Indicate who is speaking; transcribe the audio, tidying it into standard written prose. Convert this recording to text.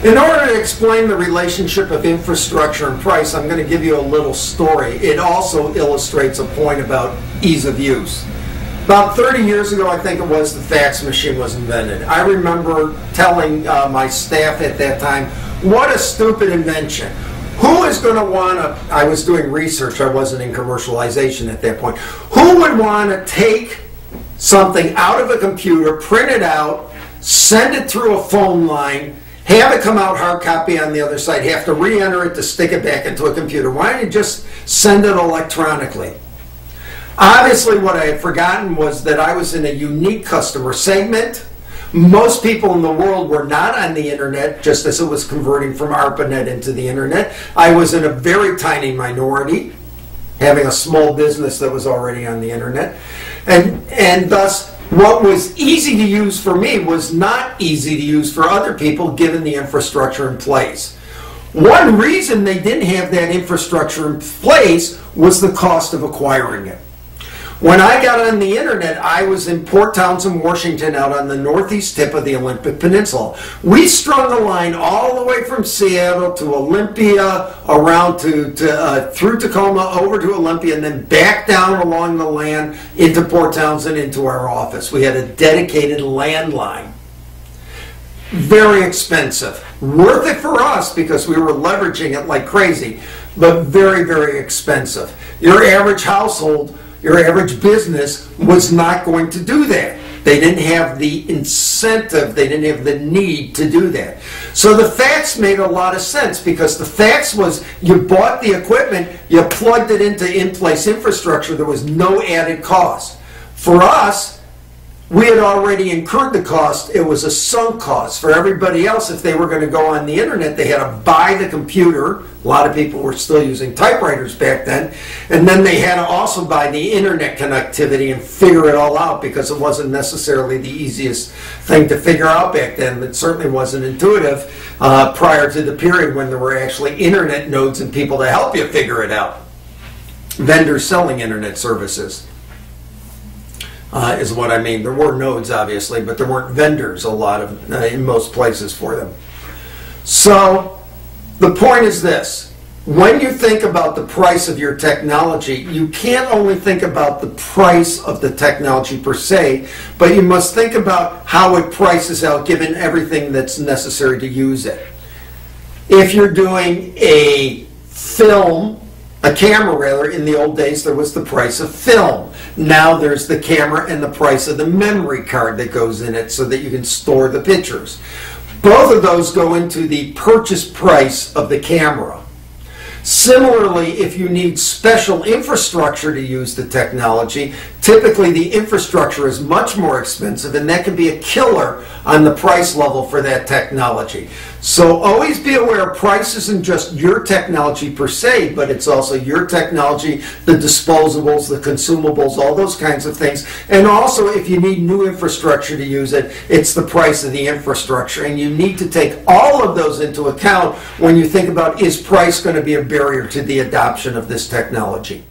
Speaker 1: In order to explain the relationship of infrastructure and price, I'm going to give you a little story. It also illustrates a point about ease of use. About 30 years ago, I think it was, the fax machine was invented. I remember telling my staff at that time, what a stupid invention. Who is going to want to, I was doing research, I wasn't in commercialization at that point. Who would want to take something out of a computer, print it out, send it through a phone line, have it come out hard copy on the other side, have to re-enter it to stick it back into a computer? Why don't you just send it electronically? Obviously, what I had forgotten was that I was in a unique customer segment. Most people in the world were not on the internet, just as it was converting from ARPANET into the internet. I was in a very tiny minority, having a small business that was already on the internet. And thus, what was easy to use for me was not easy to use for other people, given the infrastructure in place. One reason they didn't have that infrastructure in place was the cost of acquiring it. When I got on the internet, I was in Port Townsend, Washington, out on the northeast tip of the Olympic Peninsula. We strung the line all the way from Seattle to Olympia, around through Tacoma, over to Olympia, and then back down along the land into Port Townsend, into our office. We had a dedicated landline. Very expensive. Worth it for us because we were leveraging it like crazy, but very, very expensive. Your average household, your average business was not going to do that. They didn't have the incentive, they didn't have the need to do that. So the fax made a lot of sense, because the fax was, you bought the equipment, you plugged it into in-place infrastructure, there was no added cost. For us, we had already incurred the cost. It was a sunk cost. For everybody else, if they were going to go on the internet, they had to buy the computer. A lot of people were still using typewriters back then. And then they had to also buy the internet connectivity and figure it all out, because it wasn't necessarily the easiest thing to figure out back then. It certainly wasn't intuitive prior to the period when there were actually internet nodes and people to help you figure it out. Vendors selling internet services. Is what I mean. There were nodes, obviously, but there weren't vendors in most places for them. So the point is this: when you think about the price of your technology, you can't only think about the price of the technology per se, but you must think about how it prices out given everything that's necessary to use it. If you're doing a camera rather, in the old days there was the price of film. Now there's the camera and the price of the memory card that goes in it so that you can store the pictures. Both of those go into the purchase price of the camera. Similarly, if you need special infrastructure to use the technology, typically the infrastructure is much more expensive, and that can be a killer on the price level for that technology. So always be aware, price isn't just your technology per se, but it's also your technology, the disposables, the consumables, all those kinds of things. And also, if you need new infrastructure to use it, it's the price of the infrastructure. And you need to take all of those into account when you think about, is price going to be a barrier to the adoption of this technology?